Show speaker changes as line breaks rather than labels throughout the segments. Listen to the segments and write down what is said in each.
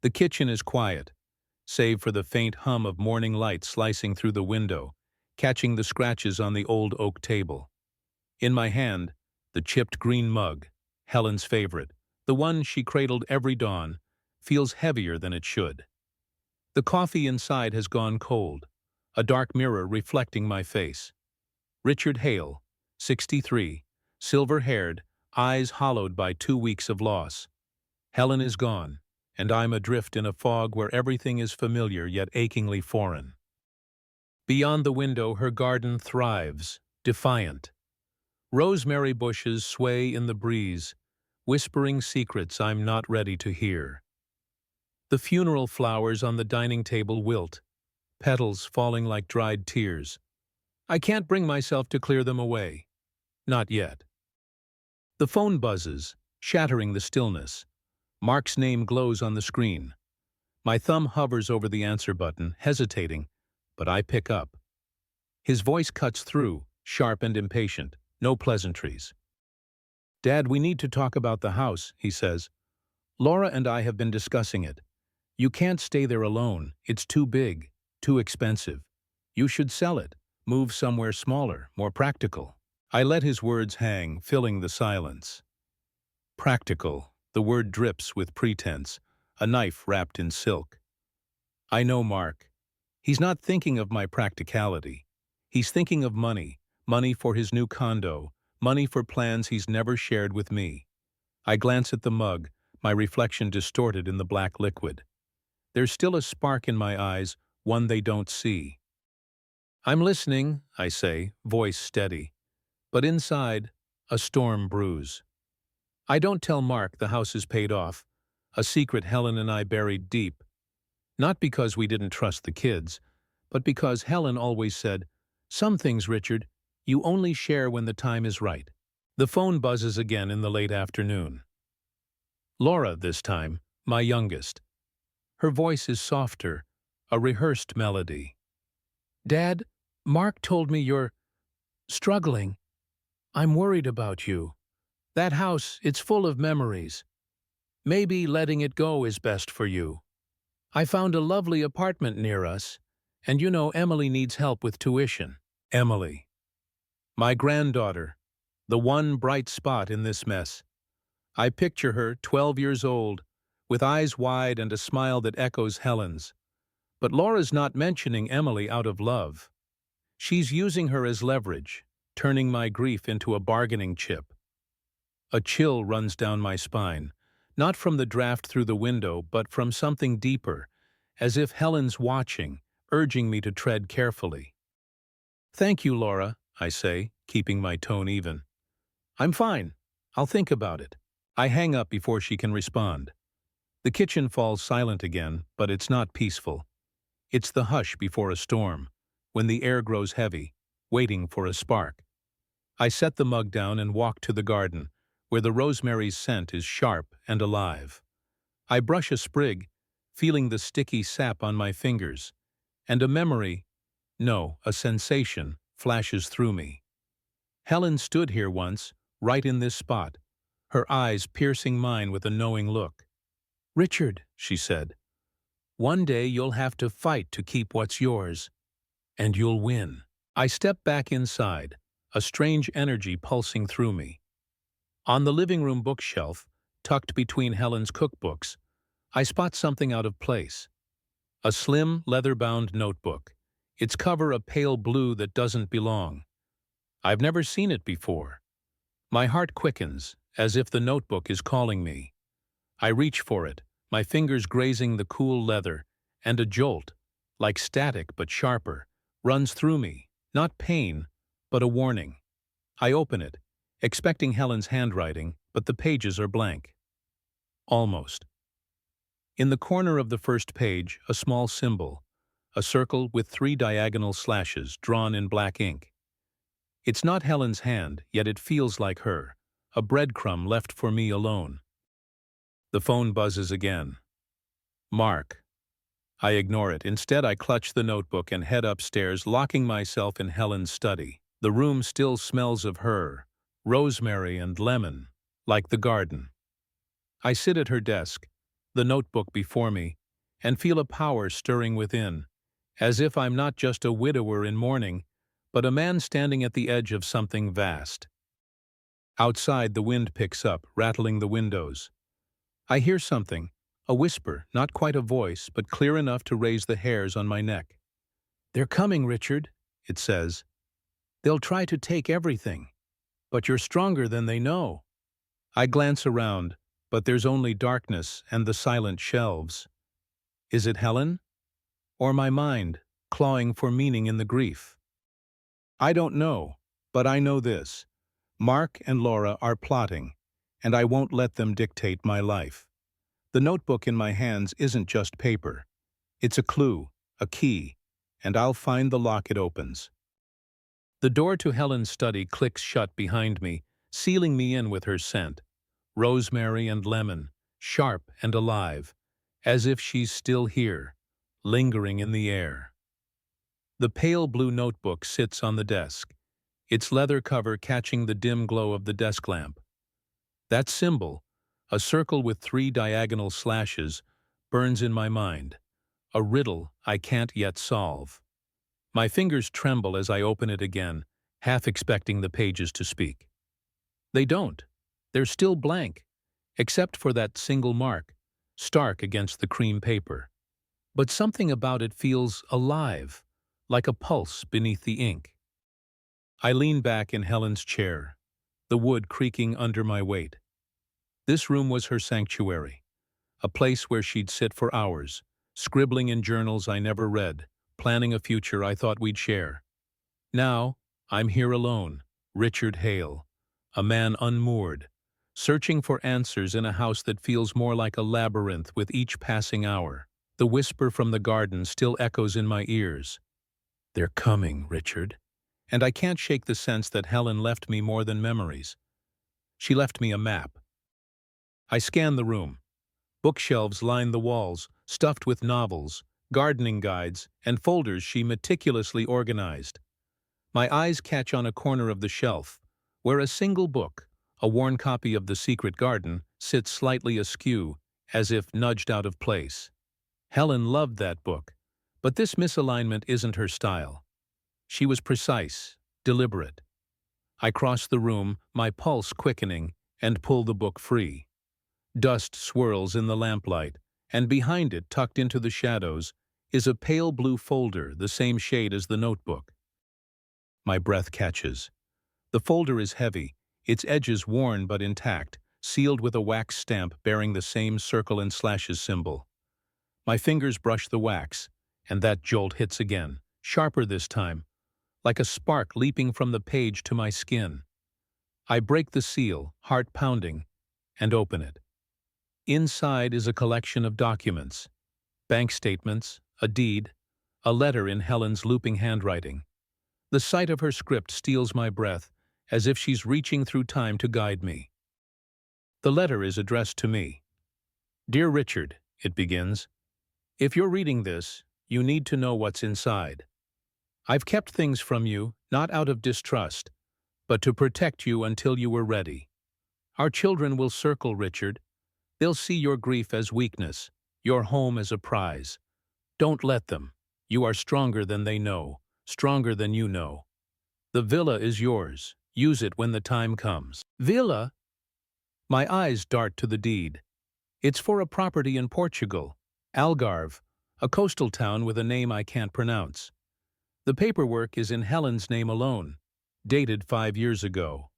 The kitchen is quiet, save for the faint hum of morning light slicing through the window, catching the scratches on the old oak table. In my hand, the chipped green mug, Helen's favorite, the one she cradled every dawn, feels heavier than it should. The coffee inside has gone cold, a dark mirror reflecting my face. Richard Hale, 63, silver-haired, eyes hollowed by 2 weeks of loss. Helen is gone, and I'm adrift in a fog where everything is familiar yet achingly foreign. Beyond the window, her garden thrives, defiant. Rosemary bushes sway in the breeze, whispering secrets I'm not ready to hear. The funeral flowers on the dining table wilt, petals falling like dried tears. I can't bring myself to clear them away. Not yet. The phone buzzes, shattering the stillness. Mark's name glows on the screen. My thumb hovers over the answer button, hesitating, but I pick up. His voice cuts through, sharp and impatient, no pleasantries. "Dad, we need to talk about the house," he says. "Laura and I have been discussing it. You can't stay there alone. It's too big, too expensive. You should sell it, move somewhere smaller, more practical." I let his words hang, filling the silence. Practical. The word drips with pretense, a knife wrapped in silk. I know Mark. He's not thinking of my practicality. He's thinking of money, money for his new condo, money for plans he's never shared with me. I glance at the mug, my reflection distorted in the black liquid. There's still a spark in my eyes, one they don't see. "I'm listening," I say, voice steady. But inside, a storm brews. I don't tell Mark the house is paid off, a secret Helen and I buried deep. Not because we didn't trust the kids, but because Helen always said, "Some things, Richard, you only share when the time is right." The phone buzzes again in the late afternoon. Laura, this time, my youngest. Her voice is softer, a rehearsed melody. "Dad, Mark told me you're struggling. I'm worried about you. That house, it's full of memories. Maybe letting it go is best for you. I found a lovely apartment near us, and you know Emily needs help with tuition." Emily. My granddaughter, the one bright spot in this mess. I picture her, 12 years old, with eyes wide and a smile that echoes Helen's. But Laura's not mentioning Emily out of love. She's using her as leverage, turning my grief into a bargaining chip. A chill runs down my spine, not from the draft through the window, but from something deeper, as if Helen's watching, urging me to tread carefully. "Thank you, Laura," I say, keeping my tone even. "I'm fine. I'll think about it." I hang up before she can respond. The kitchen falls silent again, but it's not peaceful. It's the hush before a storm, when the air grows heavy, waiting for a spark. I set the mug down and walk to the garden, where the rosemary's scent is sharp and alive. I brush a sprig, feeling the sticky sap on my fingers, and a memory, no, a sensation, flashes through me. Helen stood here once, right in this spot, her eyes piercing mine with a knowing look. "Richard," she said, "one day you'll have to fight to keep what's yours, and you'll win." I step back inside, a strange energy pulsing through me. On the living room bookshelf, tucked between Helen's cookbooks, I spot something out of place. A slim, leather-bound notebook, its cover a pale blue that doesn't belong. I've never seen it before. My heart quickens, as if the notebook is calling me. I reach for it, my fingers grazing the cool leather, and a jolt, like static but sharper, runs through me, not pain, but a warning. I open it, expecting Helen's handwriting, but the pages are blank. Almost. In the corner of the first page, a small symbol, a circle with 3 diagonal slashes drawn in black ink. It's not Helen's hand, yet it feels like her, a breadcrumb left for me alone. The phone buzzes again. Mark. I ignore it. Instead, I clutch the notebook and head upstairs, locking myself in Helen's study. The room still smells of her, rosemary and lemon, like the garden. I sit at her desk, the notebook before me, and feel a power stirring within, as if I'm not just a widower in mourning, but a man standing at the edge of something vast. Outside, the wind picks up, rattling the windows. I hear something, a whisper, not quite a voice, but clear enough to raise the hairs on my neck. "They're coming, Richard," it says. "They'll try to take everything, but you're stronger than they know." I glance around, but there's only darkness and the silent shelves. Is it Helen? Or my mind, clawing for meaning in the grief? I don't know, but I know this. Mark and Laura are plotting, and I won't let them dictate my life. The notebook in my hands isn't just paper. It's a clue, a key, and I'll find the lock it opens. The door to Helen's study clicks shut behind me, sealing me in with her scent. Rosemary and lemon, sharp and alive, as if she's still here, lingering in the air. The pale blue notebook sits on the desk, its leather cover catching the dim glow of the desk lamp. That symbol, a circle with 3 diagonal slashes, burns in my mind, a riddle I can't yet solve. My fingers tremble as I open it again, half expecting the pages to speak. They don't. They're still blank, except for that single mark, stark against the cream paper. But something about it feels alive, like a pulse beneath the ink. I lean back in Helen's chair, the wood creaking under my weight. This room was her sanctuary, a place where she'd sit for hours, scribbling in journals I never read, planning a future I thought we'd share. Now, I'm here alone, Richard Hale, a man unmoored, searching for answers in a house that feels more like a labyrinth with each passing hour. The whisper from the garden still echoes in my ears. "They're coming, Richard." And I can't shake the sense that Helen left me more than memories. She left me a map. I scan the room. Bookshelves line the walls, stuffed with novels, gardening guides, and folders she meticulously organized. My eyes catch on a corner of the shelf, where a single book, a worn copy of The Secret Garden, sits slightly askew, as if nudged out of place. Helen loved that book, but this misalignment isn't her style. She was precise, deliberate. I cross the room, my pulse quickening, and pull the book free. Dust swirls in the lamplight, and behind it, tucked into the shadows, is a pale blue folder, the same shade as the notebook. My breath catches. The folder is heavy, its edges worn but intact, sealed with a wax stamp bearing the same circle and slashes symbol. My fingers brush the wax, and that jolt hits again, sharper this time, like a spark leaping from the page to my skin. I break the seal, heart pounding, and open it. Inside is a collection of documents, bank statements, a deed, a letter in Helen's looping handwriting. The sight of her script steals my breath, as if she's reaching through time to guide me. The letter is addressed to me. "Dear Richard," it begins, "if you're reading this, you need to know what's inside. I've kept things from you, not out of distrust, but to protect you until you were ready. Our children will circle, Richard. They'll see your grief as weakness, your home as a prize. Don't let them. You are stronger than they know, stronger than you know. The villa is yours. Use it when the time comes." Villa? My eyes dart to the deed. It's for a property in Portugal, Algarve, a coastal town with a name I can't pronounce. The paperwork is in Helen's name alone, dated 5 years ago.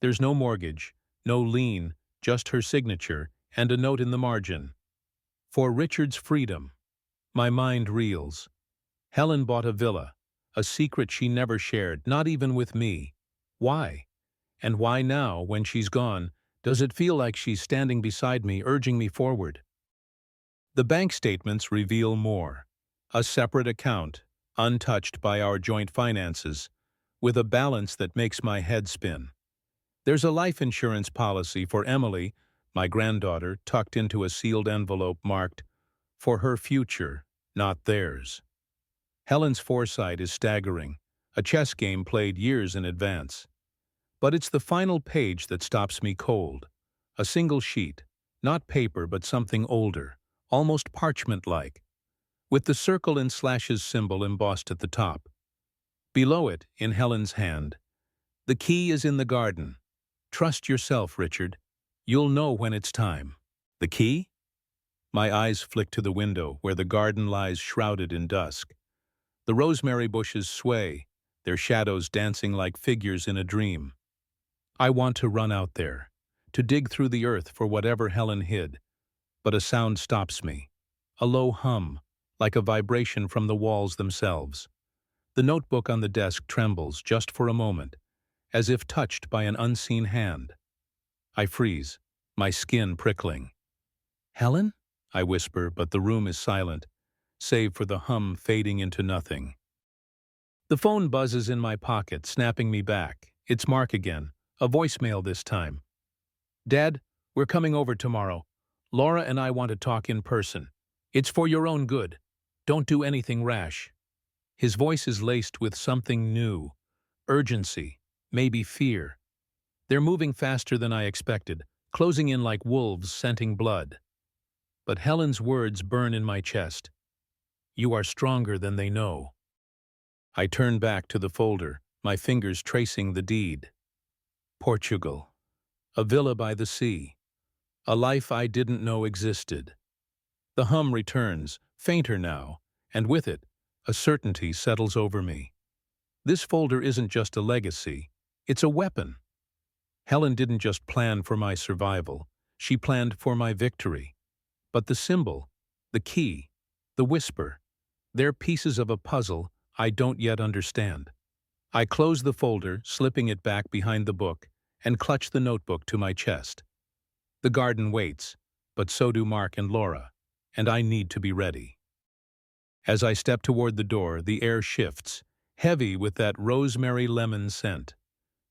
There's no mortgage, no lien, just her signature, and a note in the margin. "For Richard's freedom." My mind reels. Helen bought a villa, a secret she never shared, not even with me. Why? And why now, when she's gone, does it feel like she's standing beside me, urging me forward? The bank statements reveal more. A separate account, untouched by our joint finances, with a balance that makes my head spin. There's a life insurance policy for Emily, my granddaughter, tucked into a sealed envelope marked, "For her future, not theirs." Helen's foresight is staggering, a chess game played years in advance. But it's the final page that stops me cold. A single sheet, not paper but something older. almost parchment-like, with the circle and slashes symbol embossed at the top. Below it, in Helen's hand, "The key is in the garden. Trust yourself, Richard. You'll know when it's time." The key? My eyes flick to the window, where the garden lies shrouded in dusk. The rosemary bushes sway, their shadows dancing like figures in a dream. I want to run out there, to dig through the earth for whatever Helen hid, but a sound stops me. A low hum, like a vibration from the walls themselves. The notebook on the desk trembles just for a moment, as if touched by an unseen hand. I freeze, my skin prickling. "Helen?" I whisper, but the room is silent, save for the hum fading into nothing. The phone buzzes in my pocket, snapping me back. It's Mark again, a voicemail this time. "Dad, we're coming over tomorrow. Laura and I want to talk in person. It's for your own good. Don't do anything rash." His voice is laced with something new. Urgency, maybe fear. They're moving faster than I expected, closing in like wolves scenting blood. But Helen's words burn in my chest. "You are stronger than they know." I turn back to the folder, my fingers tracing the deed. Portugal. A villa by the sea. A life I didn't know existed. The hum returns, fainter now, and with it, a certainty settles over me. This folder isn't just a legacy, it's a weapon. Helen didn't just plan for my survival, she planned for my victory. But the symbol, the key, the whisper, they're pieces of a puzzle I don't yet understand. I close the folder, slipping it back behind the book, and clutch the notebook to my chest. The garden waits, but so do Mark and Laura, and I need to be ready. As I step toward the door, the air shifts, heavy with that rosemary lemon scent.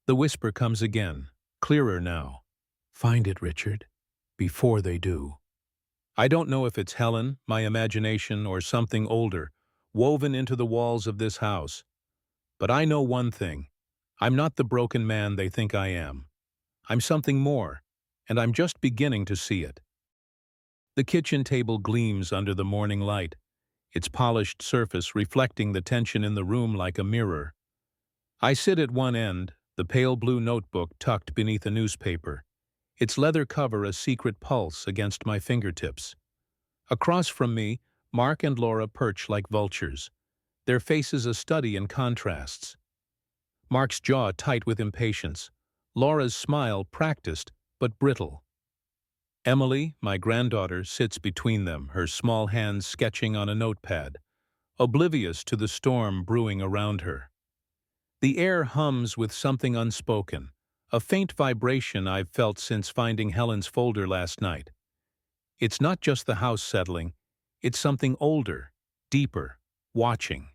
The whisper comes again, clearer now. "Find it, Richard, before they do." I don't know if it's Helen, my imagination, or something older, woven into the walls of this house. But I know one thing. I'm not the broken man they think I am. I'm something more, and I'm just beginning to see it. The kitchen table gleams under the morning light, its polished surface reflecting the tension in the room like a mirror. I sit at one end, the pale blue notebook tucked beneath a newspaper, its leather cover a secret pulse against my fingertips. Across from me, Mark and Laura perch like vultures, their faces a study in contrasts. Mark's jaw tight with impatience, Laura's smile practiced but brittle. Emily, my granddaughter, sits between them, her small hands sketching on a notepad, oblivious to the storm brewing around her. The air hums with something unspoken, a faint vibration I've felt since finding Helen's folder last night. It's not just the house settling, it's something older, deeper, watching.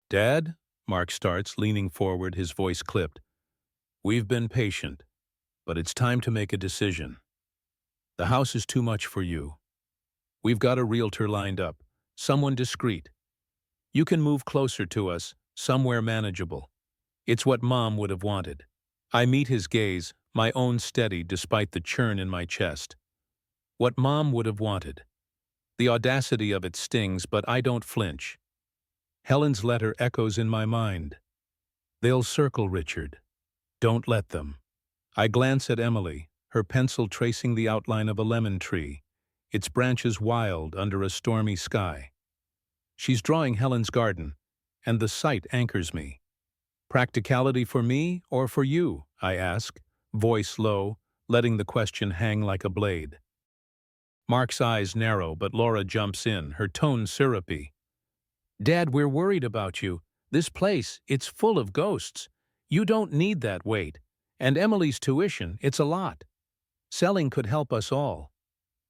"Dad?" Mark starts, leaning forward, his voice clipped. "We've been patient, but it's time to make a decision. The house is too much for you. We've got a realtor lined up, someone discreet. You can move closer to us, somewhere manageable. It's what Mom would have wanted." I meet his gaze, my own steady despite the churn in my chest. What Mom would have wanted. The audacity of it stings, but I don't flinch. Helen's letter echoes in my mind. "They'll circle Richard. Don't let them." I glance at Emily, her pencil tracing the outline of a lemon tree, its branches wild under a stormy sky. She's drawing Helen's garden, and the sight anchors me. "Practicality for me or for you?" I ask, voice low, letting the question hang like a blade. Mark's eyes narrow, but Laura jumps in, her tone syrupy. "Dad, we're worried about you. This place, it's full of ghosts. You don't need that weight. And Emily's tuition, it's a lot. Selling could help us all."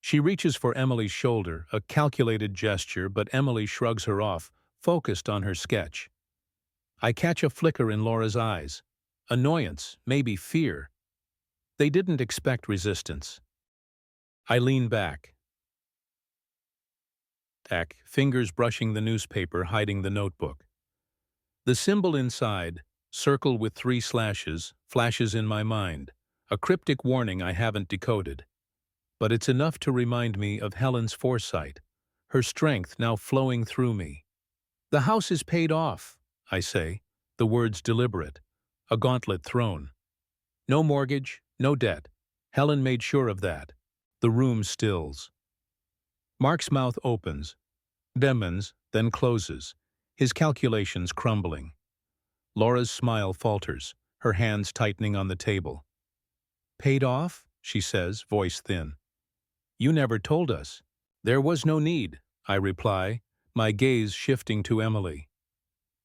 She reaches for Emily's shoulder, a calculated gesture, but Emily shrugs her off, focused on her sketch. I catch a flicker in Laura's eyes. Annoyance, maybe fear. They didn't expect resistance. I lean back, fingers brushing the newspaper, hiding the notebook. The symbol inside, circle with 3 slashes, flashes in my mind, a cryptic warning I haven't decoded. but it's enough to remind me of Helen's foresight, her strength now flowing through me. The house is paid off, I say, the words deliberate, a gauntlet thrown. No mortgage, no debt. Helen made sure of that. The room stills. Mark's mouth opens, demons, then closes, his calculations crumbling. Laura's smile falters, her hands tightening on the table. Paid off? She says, voice thin. You never told us. There was no need, I reply, my gaze shifting to Emily.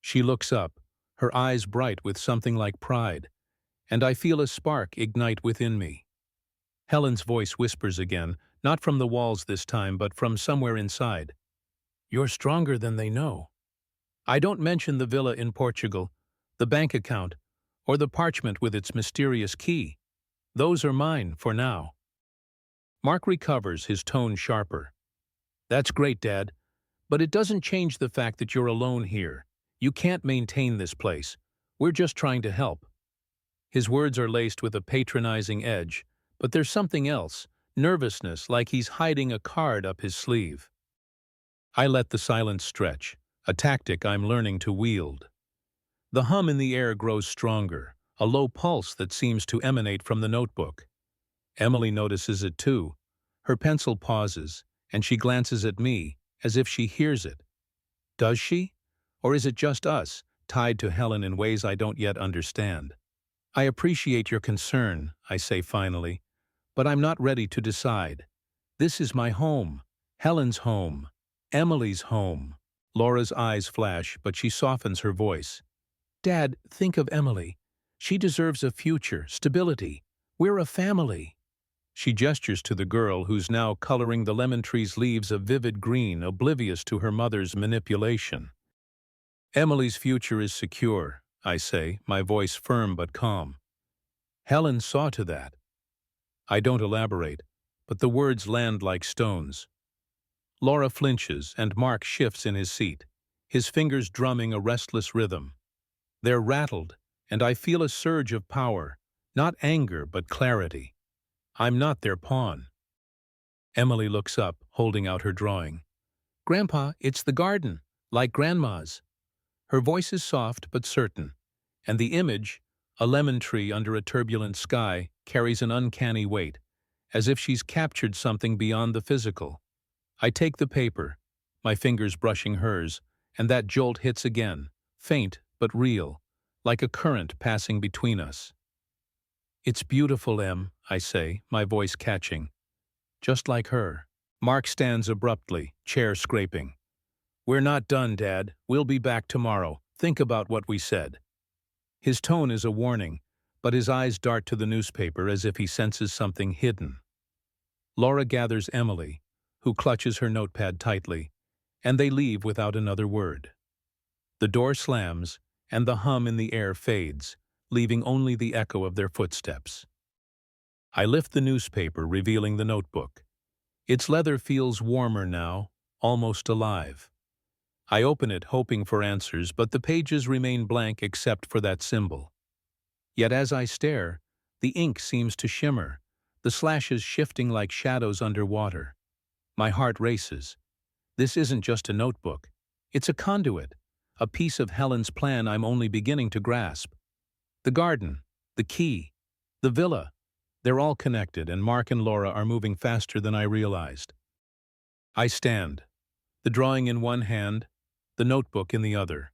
She looks up, her eyes bright with something like pride, and I feel a spark ignite within me. Helen's voice whispers again, not from the walls this time, but from somewhere inside. You're stronger than they know. I don't mention the villa in Portugal, the bank account, or the parchment with its mysterious key. Those are mine for now. Mark recovers, his tone sharper. That's great, Dad, but it doesn't change the fact that you're alone here. You can't maintain this place. We're just trying to help. His words are laced with a patronizing edge, but there's something else, nervousness, like he's hiding a card up his sleeve. I let the silence stretch, a tactic I'm learning to wield. The hum in the air grows stronger, a low pulse that seems to emanate from the notebook. Emily notices it too. Her pencil pauses, and she glances at me, as if she hears it. Does she? Or is it just us, tied to Helen in ways I don't yet understand? I appreciate your concern, I say finally, but I'm not ready to decide. This is my home, Helen's home, Emily's home. Laura's eyes flash, but she softens her voice. Dad, think of Emily. She deserves a future, stability. We're a family. She gestures to the girl who's now coloring the lemon tree's leaves a vivid green, oblivious to her mother's manipulation. Emily's future is secure, I say, my voice firm but calm. Helen saw to that. I don't elaborate, but the words land like stones. Laura flinches, and Mark shifts in his seat, his fingers drumming a restless rhythm. They're rattled, and I feel a surge of power, not anger but clarity. I'm not their pawn. Emily looks up, holding out her drawing. Grandpa, it's the garden, like Grandma's. Her voice is soft but certain, and the image, a lemon tree under a turbulent sky, carries an uncanny weight, as if she's captured something beyond the physical. I take the paper, my fingers brushing hers, and that jolt hits again, faint but real, like a current passing between us. It's beautiful, Em, I say, my voice catching. Just like her. Mark stands abruptly, chair scraping. We're not done, Dad. We'll be back tomorrow. Think about what we said. His tone is a warning, but his eyes dart to the newspaper as if he senses something hidden. Laura gathers Emily, who clutches her notepad tightly, and they leave without another word. The door slams, and the hum in the air fades, leaving only the echo of their footsteps. I lift the newspaper, revealing the notebook. Its leather feels warmer now, almost alive. I open it, hoping for answers, but the pages remain blank except for that symbol. Yet as I stare, the ink seems to shimmer, the slashes shifting like shadows underwater. My heart races. This isn't just a notebook. It's a conduit, a piece of Helen's plan I'm only beginning to grasp. The garden, the key, the villa, they're all connected, and Mark and Laura are moving faster than I realized. I stand, the drawing in one hand, the notebook in the other.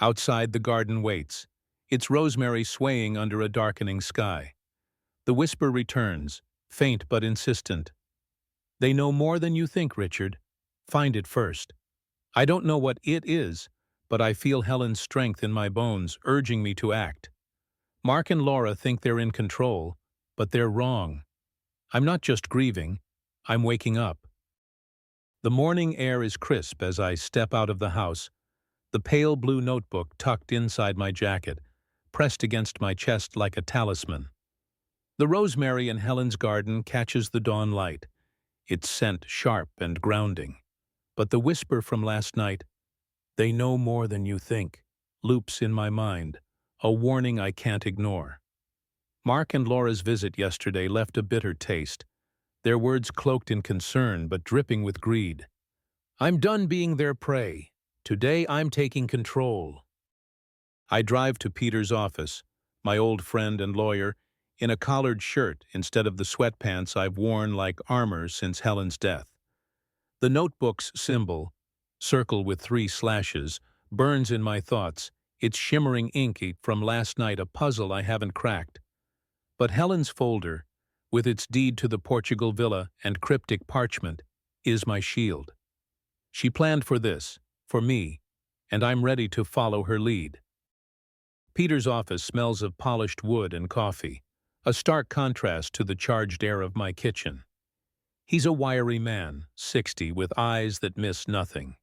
Outside, the garden waits, its rosemary swaying under a darkening sky. The whisper returns, faint but insistent. They know more than you think, Richard. Find it first. I don't know what it is, but I feel Helen's strength in my bones, urging me to act. Mark and Laura think they're in control, but they're wrong. I'm not just grieving, I'm waking up. The morning air is crisp as I step out of the house, the pale blue notebook tucked inside my jacket, pressed against my chest like a talisman. The rosemary in Helen's garden catches the dawn light, its scent sharp and grounding. But the whisper from last night, "They know more than you think," loops in my mind, a warning I can't ignore. Mark and Laura's visit yesterday left a bitter taste, their words cloaked in concern but dripping with greed. I'm done being their prey. Today I'm taking control. I drive to Peter's office, my old friend and lawyer, in a collared shirt instead of the sweatpants I've worn like armor since Helen's death. The notebook's symbol, circle with 3 slashes, burns in my thoughts, its shimmering ink from last night a puzzle I haven't cracked. But Helen's folder, with its deed to the Portugal villa and cryptic parchment, is my shield. She planned for this, for me, and I'm ready to follow her lead. Peter's office smells of polished wood and coffee, a stark contrast to the charged air of my kitchen. He's a wiry man, 60, with eyes that miss nothing.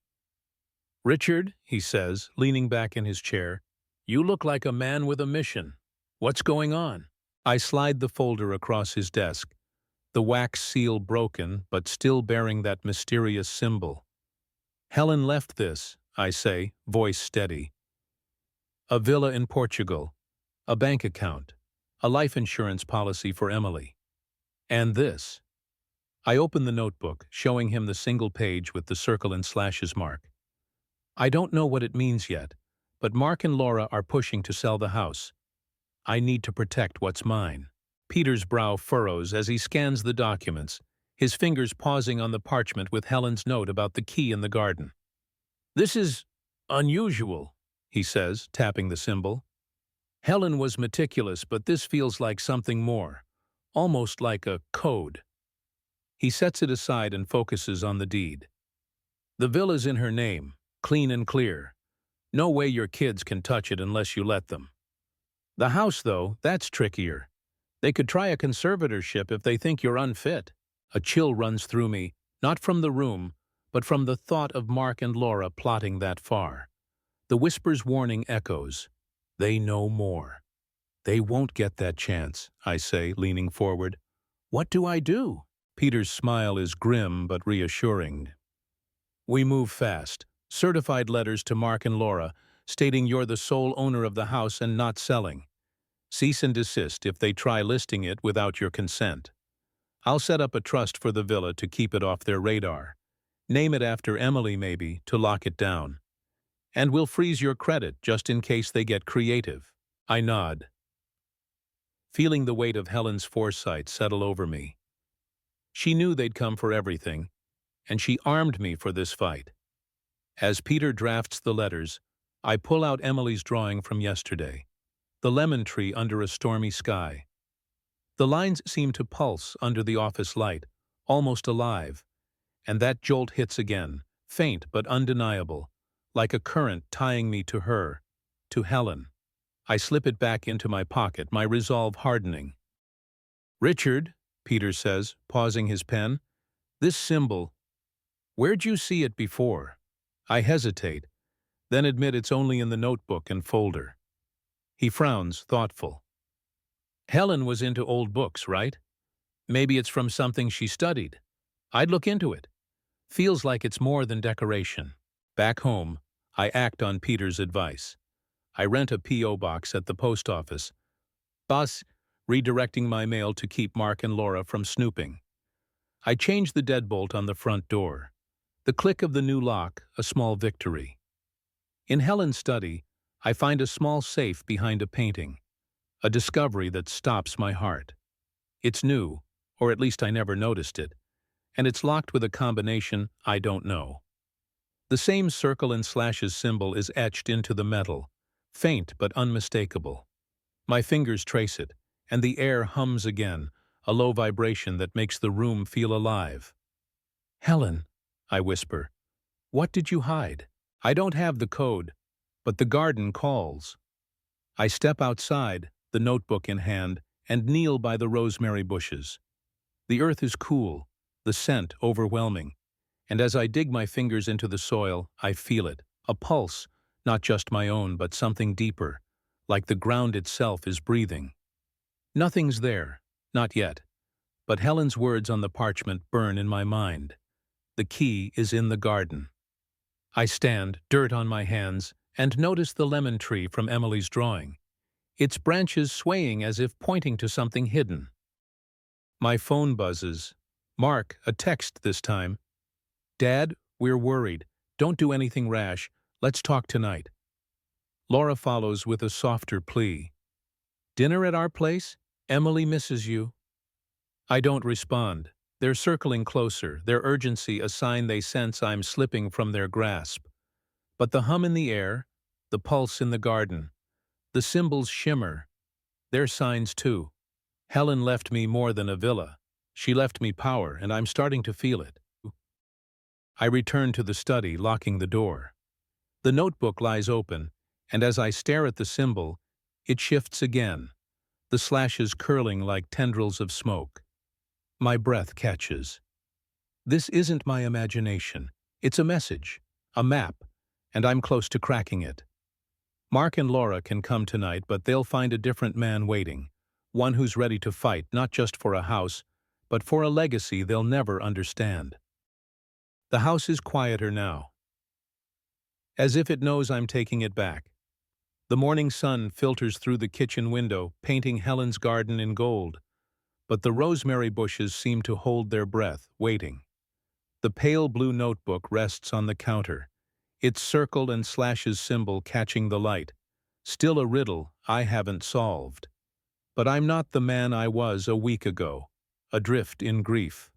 "Richard," he says, leaning back in his chair, "you look like a man with a mission. What's going on?" I slide the folder across his desk, the wax seal broken but still bearing that mysterious symbol. "Helen left this," I say, voice steady. "A villa in Portugal, a bank account, a life insurance policy for Emily. And this." I open the notebook, showing him the single page with the circle and slashes mark. "I don't know what it means yet, but Mark and Laura are pushing to sell the house. I need to protect what's mine." Peter's brow furrows as he scans the documents, his fingers pausing on the parchment with Helen's note about the key in the garden. "This is unusual," he says, tapping the symbol. "Helen was meticulous, but this feels like something more, almost like a code." He sets it aside and focuses on the deed. "The villa's in her name, clean and clear. No way your kids can touch it unless you let them. The house, though, that's trickier. They could try a conservatorship if they think you're unfit." A chill runs through me, not from the room, but from the thought of Mark and Laura plotting that far. The whisper's warning echoes. They know more. "They won't get that chance," I say, leaning forward. "What do I do?" Peter's smile is grim but reassuring. "We move fast. Certified letters to Mark and Laura, stating you're the sole owner of the house and not selling. Cease and desist if they try listing it without your consent. I'll set up a trust for the villa to keep it off their radar. Name it after Emily, maybe, to lock it down. And we'll freeze your credit just in case they get creative." I nod, feeling the weight of Helen's foresight settle over me. She knew they'd come for everything, and she armed me for this fight. As Peter drafts the letters, I pull out Emily's drawing from yesterday, the lemon tree under a stormy sky. The lines seem to pulse under the office light, almost alive, and that jolt hits again, faint but undeniable, like a current tying me to her, to Helen. I slip it back into my pocket, my resolve hardening. "Richard," Peter says, pausing his pen, "this symbol, where'd you see it before?" I hesitate, then admit it's only in the notebook and folder. He frowns, thoughtful. "Helen was into old books, right? Maybe it's from something she studied. I'd look into it. Feels like it's more than decoration." Back home, I act on Peter's advice. I rent a P.O. box at the post office, thus redirecting my mail to keep Mark and Laura from snooping. I change the deadbolt on the front door. The click of the new lock, a small victory. In Helen's study, I find a small safe behind a painting, a discovery that stops my heart. It's new, or at least I never noticed it, and it's locked with a combination I don't know. The same circle and slashes symbol is etched into the metal, faint but unmistakable. My fingers trace it, and the air hums again, a low vibration that makes the room feel alive. "Helen," I whisper, "what did you hide?" I don't have the code, but the garden calls. I step outside, the notebook in hand, and kneel by the rosemary bushes. The earth is cool, the scent overwhelming, and as I dig my fingers into the soil, I feel it, a pulse, not just my own, but something deeper, like the ground itself is breathing. Nothing's there, not yet, but Helen's words on the parchment burn in my mind. The key is in the garden. I stand, dirt on my hands, and notice the lemon tree from Emily's drawing, its branches swaying as if pointing to something hidden. My phone buzzes, Mark, a text this time. Dad, we're worried. Don't do anything rash. Let's talk tonight. Laura follows with a softer plea. Dinner at our place? Emily misses you. I don't respond. They're circling closer, their urgency a sign they sense I'm slipping from their grasp. But the hum in the air, the pulse in the garden, the symbols shimmer. They're signs too. Helen left me more than a villa. She left me power, and I'm starting to feel it. I return to the study, locking the door. The notebook lies open, and as I stare at the symbol, it shifts again, the slashes curling like tendrils of smoke. My breath catches. This isn't my imagination. It's a message, a map, and I'm close to cracking it. Mark and Laura can come tonight, but they'll find a different man waiting, one who's ready to fight not just for a house, but for a legacy they'll never understand. The house is quieter now, as if it knows I'm taking it back. The morning sun filters through the kitchen window, painting Helen's garden in gold, but the rosemary bushes seem to hold their breath, waiting. The pale blue notebook rests on the counter, its circle and slashes symbol catching the light, still a riddle I haven't solved. But I'm not the man I was a week ago, adrift in grief.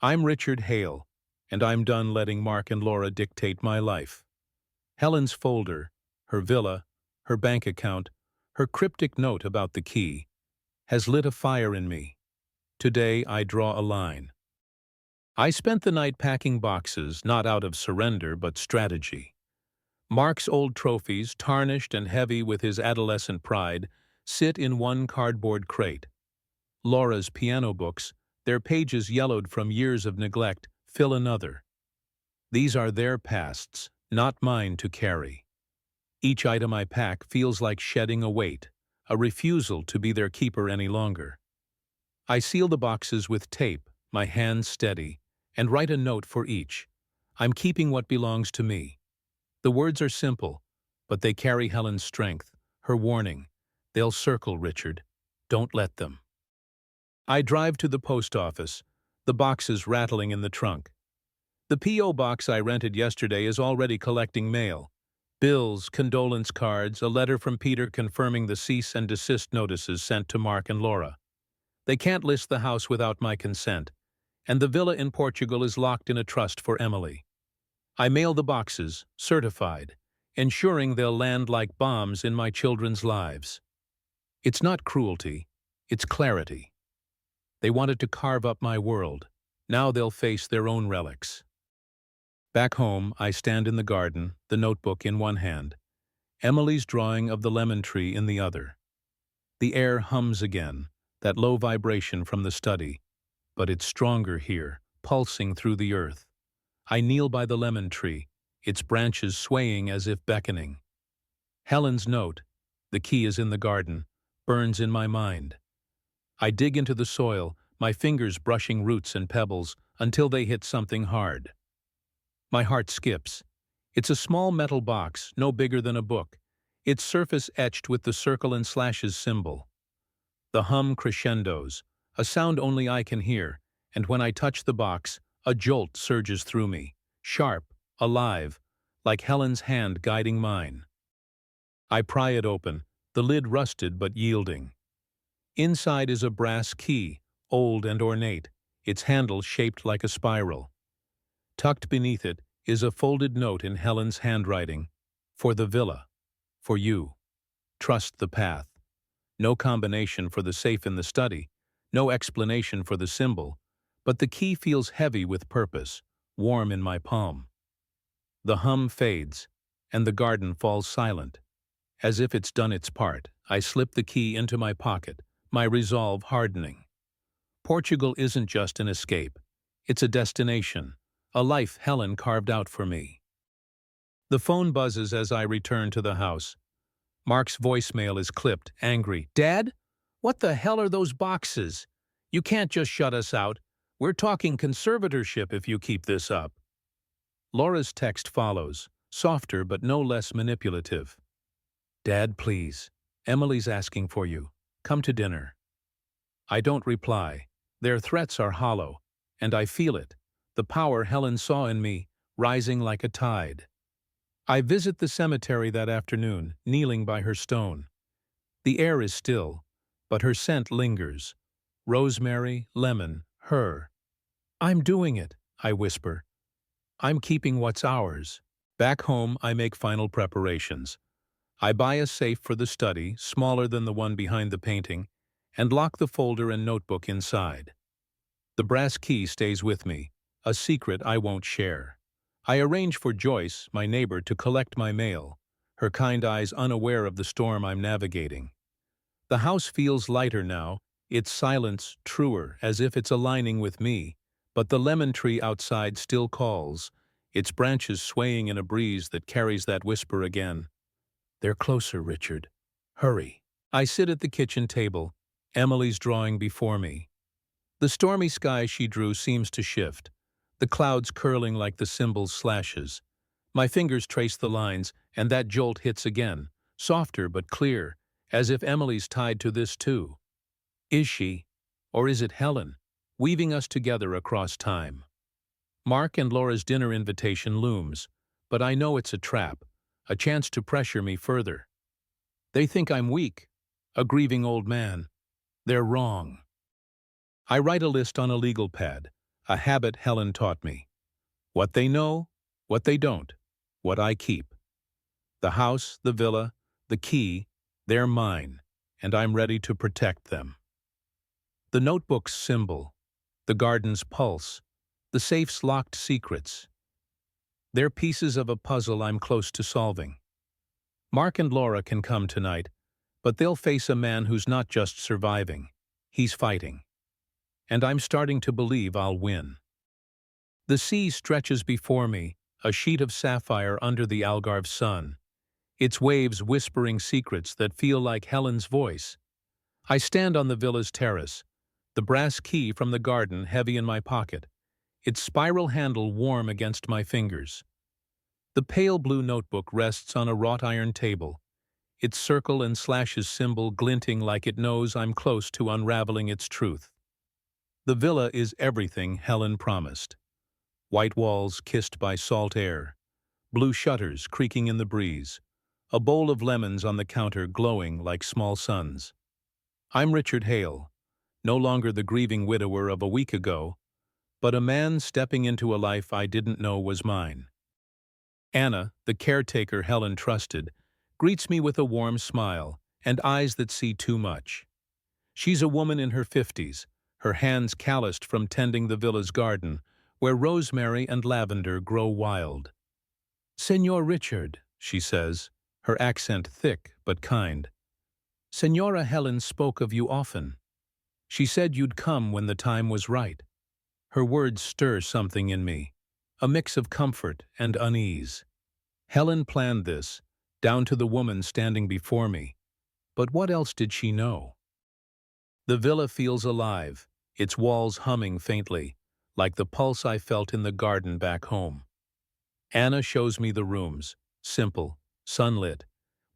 I'm Richard Hale, and I'm done letting Mark and Laura dictate my life. Helen's folder, her villa, her bank account, her cryptic note about the key, has lit a fire in me. Today I draw a line. I spent the night packing boxes, not out of surrender but strategy. Mark's old trophies, tarnished and heavy with his adolescent pride, sit in one cardboard crate. Laura's piano books, their pages yellowed from years of neglect, fill another. These are their pasts, not mine to carry. Each item I pack feels like shedding a weight, a refusal to be their keeper any longer. I seal the boxes with tape, my hands steady, and write a note for each. I'm keeping what belongs to me. The words are simple, but they carry Helen's strength, her warning. They'll circle, Richard. Don't let them. I drive to the post office, the boxes rattling in the trunk. The P.O. box I rented yesterday is already collecting mail. Bills, condolence cards, a letter from Peter confirming the cease and desist notices sent to Mark and Laura. They can't list the house without my consent, and the villa in Portugal is locked in a trust for Emily. I mail the boxes, certified, ensuring they'll land like bombs in my children's lives. It's not cruelty, it's clarity. They wanted to carve up my world. Now they'll face their own relics. Back home, I stand in the garden, the notebook in one hand, Emily's drawing of the lemon tree in the other. The air hums again, that low vibration from the study, but it's stronger here, pulsing through the earth. I kneel by the lemon tree, its branches swaying as if beckoning. Helen's note, the key is in the garden, burns in my mind. I dig into the soil, my fingers brushing roots and pebbles until they hit something hard. My heart skips. It's a small metal box, no bigger than a book, its surface etched with the circle and slashes symbol. The hum crescendos, a sound only I can hear, and when I touch the box, a jolt surges through me, sharp, alive, like Helen's hand guiding mine. I pry it open, the lid rusted but yielding. Inside is a brass key, old and ornate, its handle shaped like a spiral. Tucked beneath it is a folded note in Helen's handwriting. For the villa. For you. Trust the path. No combination for the safe in the study, no explanation for the symbol, but the key feels heavy with purpose, warm in my palm. The hum fades, and the garden falls silent. As if it's done its part, I slip the key into my pocket, my resolve hardening. Portugal isn't just an escape. It's a destination, a life Helen carved out for me. The phone buzzes as I return to the house. Mark's voicemail is clipped, angry. Dad? What the hell are those boxes? You can't just shut us out. We're talking conservatorship if you keep this up. Laura's text follows, softer but no less manipulative. Dad, please. Emily's asking for you. Come to dinner. I don't reply. Their threats are hollow, and I feel it, the power Helen saw in me, rising like a tide. I visit the cemetery that afternoon, kneeling by her stone. The air is still, but her scent lingers. Rosemary, lemon, her. I'm doing it, I whisper. I'm keeping what's ours. Back home, I make final preparations. I buy a safe for the study, smaller than the one behind the painting, and lock the folder and notebook inside. The brass key stays with me, a secret I won't share. I arrange for Joyce, my neighbor, to collect my mail, her kind eyes unaware of the storm I'm navigating. The house feels lighter now, its silence truer, as if it's aligning with me, but the lemon tree outside still calls, its branches swaying in a breeze that carries that whisper again. They're closer, Richard. Hurry. I sit at the kitchen table, Emily's drawing before me. The stormy sky she drew seems to shift, the clouds curling like the symbol's slashes. My fingers trace the lines, and that jolt hits again, softer but clear, as if Emily's tied to this too. Is she? Or is it Helen, weaving us together across time? Mark and Laura's dinner invitation looms, but I know it's a trap, a chance to pressure me further. They think I'm weak, a grieving old man. They're wrong. I write a list on a legal pad, a habit Helen taught me. What they know, what they don't, what I keep. The house, the villa, the key, they're mine, and I'm ready to protect them. The notebook's symbol, the garden's pulse, the safe's locked secrets. They're pieces of a puzzle I'm close to solving. Mark and Laura can come tonight, but they'll face a man who's not just surviving, he's fighting. And I'm starting to believe I'll win. The sea stretches before me, a sheet of sapphire under the Algarve sun, its waves whispering secrets that feel like Helen's voice. I stand on the villa's terrace, the brass key from the garden heavy in my pocket, its spiral handle warm against my fingers. The pale blue notebook rests on a wrought iron table, its circle and slashes symbol glinting like it knows I'm close to unraveling its truth. The villa is everything Helen promised. White walls kissed by salt air, blue shutters creaking in the breeze, a bowl of lemons on the counter glowing like small suns. I'm Richard Hale, no longer the grieving widower of a week ago, but a man stepping into a life I didn't know was mine. Anna, the caretaker Helen trusted, greets me with a warm smile and eyes that see too much. She's a woman in her 50s, her hands calloused from tending the villa's garden, where rosemary and lavender grow wild. "Senor Richard," she says, her accent thick but kind. "Senora Helen spoke of you often. She said you'd come when the time was right." Her words stir something in me, a mix of comfort and unease. Helen planned this, down to the woman standing before me. But what else did she know? The villa feels alive, its walls humming faintly, like the pulse I felt in the garden back home. Anna shows me the rooms, simple, sunlit,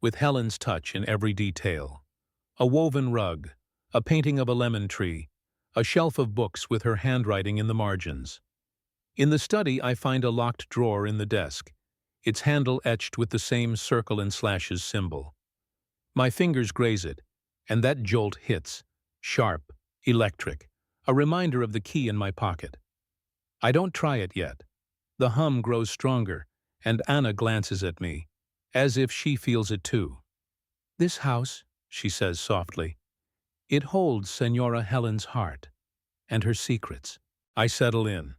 with Helen's touch in every detail. A woven rug, a painting of a lemon tree, a shelf of books with her handwriting in the margins. In the study, I find a locked drawer in the desk, its handle etched with the same circle and slashes symbol. My fingers graze it, and that jolt hits, sharp, electric, a reminder of the key in my pocket. I don't try it yet. The hum grows stronger, and Anna glances at me, as if she feels it too. "This house," she says softly, "it holds Senora Helen's heart, and her secrets." I settle in,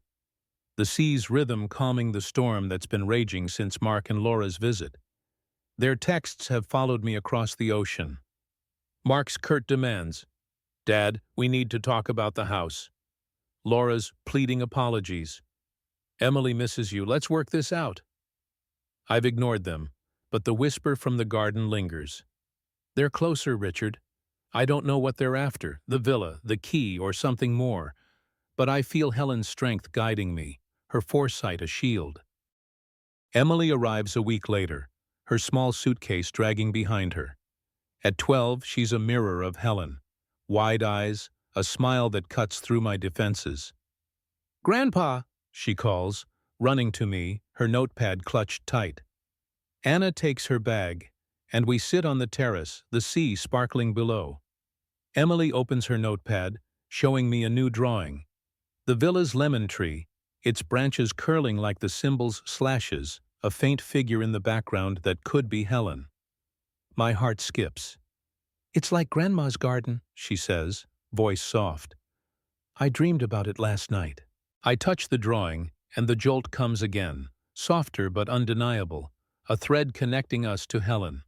the sea's rhythm calming the storm that's been raging since Mark and Laura's visit. Their texts have followed me across the ocean. Mark's curt demands, "Dad, we need to talk about the house." Laura's pleading apologies. "Emily misses you, let's work this out." I've ignored them, but the whisper from the garden lingers. "They're closer, Richard. I don't know what they're after, the villa, the key, or something more, but I feel Helen's strength guiding me, her foresight a shield." Emily arrives a week later, her small suitcase dragging behind her. At 12, she's a mirror of Helen, wide eyes, a smile that cuts through my defenses. "Grandpa," she calls, running to me, her notepad clutched tight. Anna takes her bag, and we sit on the terrace, the sea sparkling below. Emily opens her notepad, showing me a new drawing. The villa's lemon tree, its branches curling like the symbol's slashes, a faint figure in the background that could be Helen. My heart skips. "It's like Grandma's garden," she says, voice soft. "I dreamed about it last night." I touch the drawing, and the jolt comes again, softer but undeniable, a thread connecting us to Helen.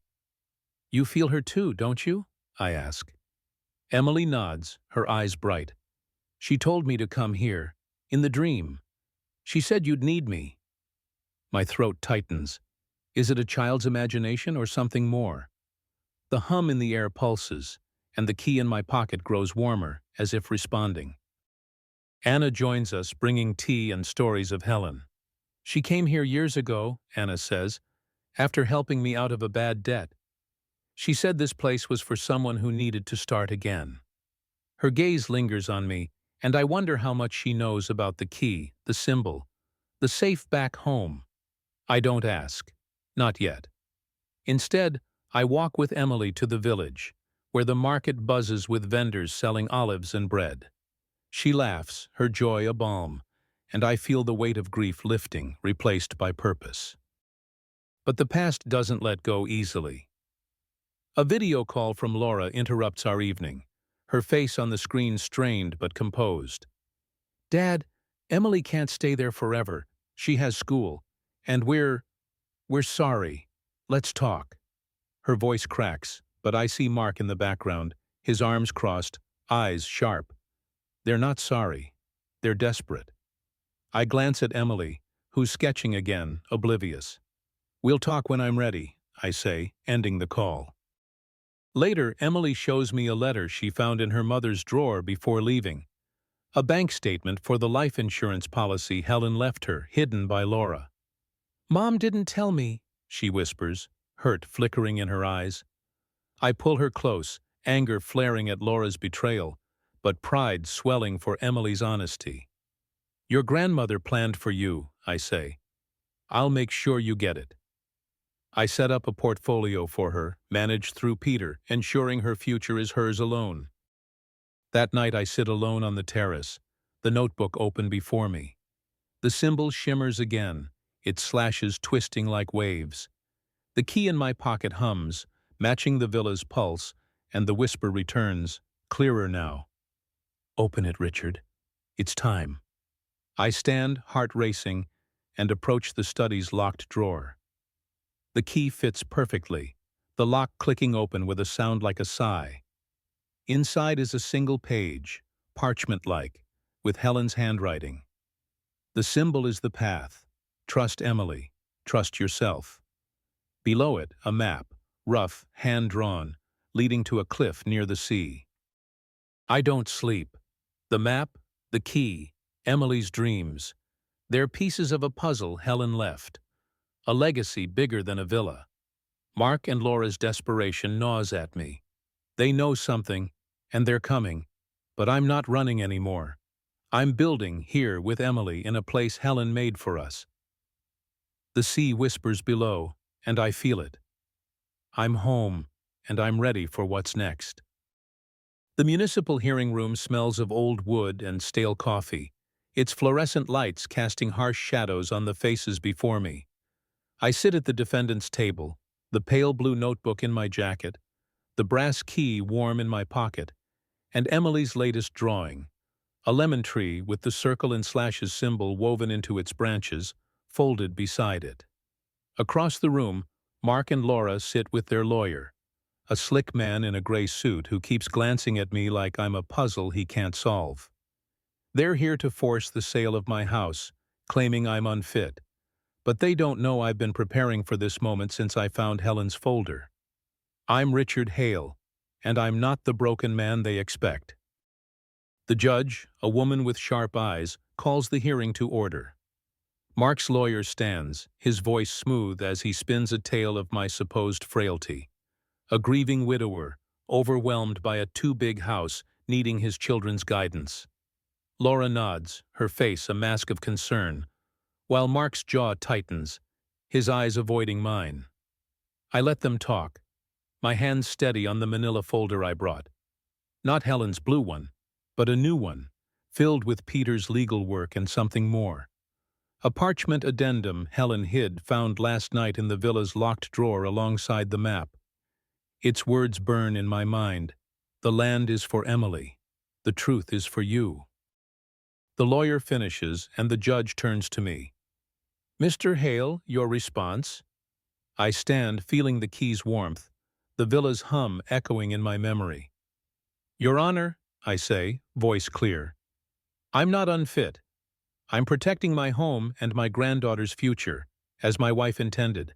"You feel her too, don't you?" I ask. Emily nods, her eyes bright. "She told me to come here, in the dream. She said you'd need me." My throat tightens. Is it a child's imagination or something more? The hum in the air pulses, and the key in my pocket grows warmer, as if responding. Anna joins us, bringing tea and stories of Helen. "She came here years ago," Anna says, "after helping me out of a bad debt. She said this place was for someone who needed to start again." Her gaze lingers on me, and I wonder how much she knows about the key, the symbol, the safe back home. I don't ask. Not yet. Instead, I walk with Emily to the village, where the market buzzes with vendors selling olives and bread. She laughs, her joy a balm, and I feel the weight of grief lifting, replaced by purpose. But the past doesn't let go easily. A video call from Laura interrupts our evening, her face on the screen strained but composed. "Dad, Emily can't stay there forever. She has school. And we're sorry. Let's talk." Her voice cracks, but I see Mark in the background, his arms crossed, eyes sharp. They're not sorry. They're desperate. I glance at Emily, who's sketching again, oblivious. "We'll talk when I'm ready," I say, ending the call. Later, Emily shows me a letter she found in her mother's drawer before leaving. A bank statement for the life insurance policy Helen left her, hidden by Laura. "Mom didn't tell me," she whispers, hurt flickering in her eyes. I pull her close, anger flaring at Laura's betrayal, but pride swelling for Emily's honesty. "Your grandmother planned for you," I say. "I'll make sure you get it." I set up a portfolio for her, managed through Peter, ensuring her future is hers alone. That night I sit alone on the terrace, the notebook open before me. The symbol shimmers again, its slashes twisting like waves. The key in my pocket hums, matching the villa's pulse, and the whisper returns, clearer now. "Open it, Richard. It's time." I stand, heart racing, and approach the study's locked drawer. The key fits perfectly, the lock clicking open with a sound like a sigh. Inside is a single page, parchment-like, with Helen's handwriting. The symbol is the path. Trust Emily. Trust yourself. Below it, a map, rough, hand-drawn, leading to a cliff near the sea. I don't sleep. The map, the key, Emily's dreams. They're pieces of a puzzle Helen left. A legacy bigger than a villa. Mark and Laura's desperation gnaws at me. They know something, and they're coming. But I'm not running anymore. I'm building here with Emily in a place Helen made for us. The sea whispers below, and I feel it. I'm home, and I'm ready for what's next. The municipal hearing room smells of old wood and stale coffee, its fluorescent lights casting harsh shadows on the faces before me. I sit at the defendant's table, the pale blue notebook in my jacket, the brass key warm in my pocket, and Emily's latest drawing, a lemon tree with the circle and slashes symbol woven into its branches, folded beside it. Across the room, Mark and Laura sit with their lawyer, a slick man in a gray suit who keeps glancing at me like I'm a puzzle he can't solve. They're here to force the sale of my house, claiming I'm unfit. But they don't know I've been preparing for this moment since I found Helen's folder. I'm Richard Hale, and I'm not the broken man they expect. The judge, a woman with sharp eyes, calls the hearing to order. Mark's lawyer stands, his voice smooth as he spins a tale of my supposed frailty. A grieving widower, overwhelmed by a too big house, needing his children's guidance. Laura nods, her face a mask of concern, while Mark's jaw tightens, his eyes avoiding mine. I let them talk, my hands steady on the manila folder I brought. Not Helen's blue one, but a new one, filled with Peter's legal work and something more. A parchment addendum Helen hid found last night in the villa's locked drawer alongside the map. Its words burn in my mind. The land is for Emily. The truth is for you. The lawyer finishes, and the judge turns to me. Mr. Hale, your response? I stand, feeling the key's warmth, the villa's hum echoing in my memory. Your Honor, I say, voice clear. I'm not unfit. I'm protecting my home and my granddaughter's future, as my wife intended.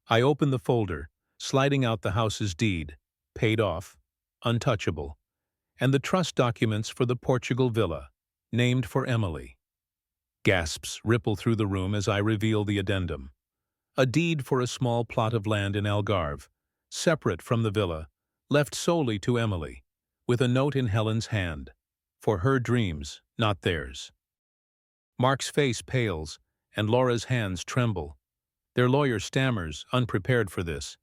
I open the folder, sliding out the house's deed, paid off, untouchable, and the trust documents for the Portugal villa, named for Emily. Gasps ripple through the room as I reveal the addendum. A deed for a small plot of land in Algarve, separate from the villa, left solely to Emily, with a note in Helen's hand. For her dreams, not theirs. Mark's face pales, and Laura's hands tremble. Their lawyer stammers, unprepared for this.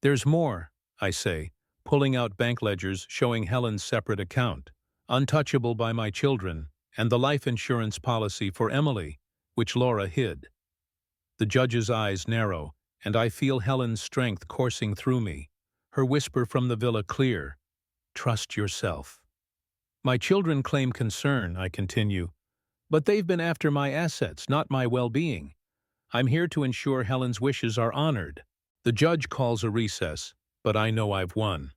There's more, I say, pulling out bank ledgers showing Helen's separate account, untouchable by my children, and the life insurance policy for Emily, which Laura hid. The judge's eyes narrow, and I feel Helen's strength coursing through me, her whisper from the villa clear. Trust yourself. My children claim concern, I continue, but they've been after my assets, not my well-being. I'm here to ensure Helen's wishes are honored. The judge calls a recess, but I know I've won.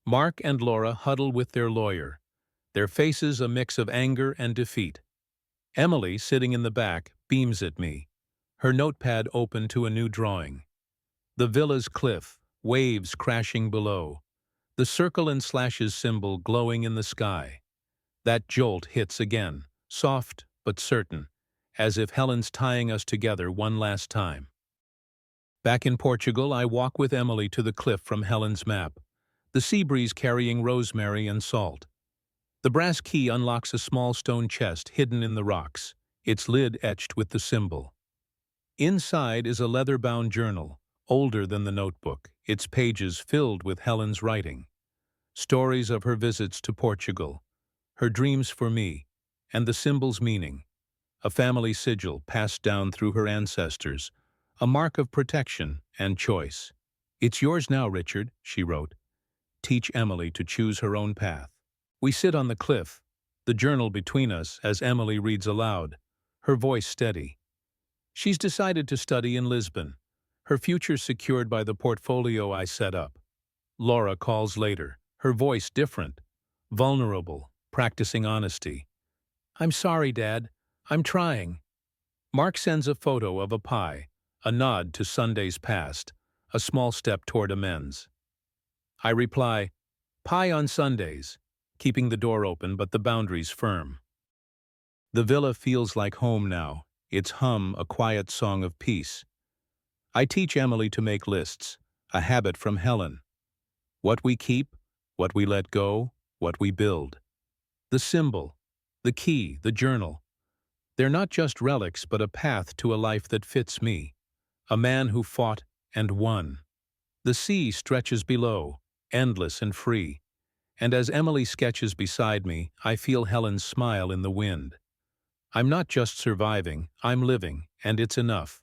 Mark and Laura huddle with their lawyer, their faces a mix of anger and defeat. Emily, sitting in the back, beams at me, her notepad open to a new drawing. The villa's cliff, waves crashing below, the circle and slashes symbol glowing in the sky. That jolt hits again, soft but certain, as if Helen's tying us together one last time. Back in Portugal, I walk with Emily to the cliff from Helen's map, the sea breeze carrying rosemary and salt. The brass key unlocks a small stone chest hidden in the rocks, its lid etched with the symbol. Inside is a leather-bound journal, older than the notebook, its pages filled with Helen's writing. Stories of her visits to Portugal, her dreams for me, and the symbol's meaning. A family sigil passed down through her ancestors, a mark of protection and choice. It's yours now, Richard, she wrote. Teach Emily to choose her own path. We sit on the cliff, the journal between us as Emily reads aloud, her voice steady. She's decided to study in Lisbon, her future secured by the portfolio I set up. Laura calls later, her voice different, vulnerable, practicing honesty. I'm sorry, Dad. I'm trying. Mark sends a photo of a pie, a nod to Sundays past, a small step toward amends. I reply, pie on Sundays, keeping the door open but the boundaries firm. The villa feels like home now, its hum a quiet song of peace. I teach Emily to make lists, a habit from Helen. What we keep, what we let go, what we build. The symbol, the key, the journal. They're not just relics but a path to a life that fits me, a man who fought and won. The sea stretches below, endless and free, and as Emily sketches beside me, I feel Helen's smile in the wind. I'm not just surviving, I'm living, and it's enough.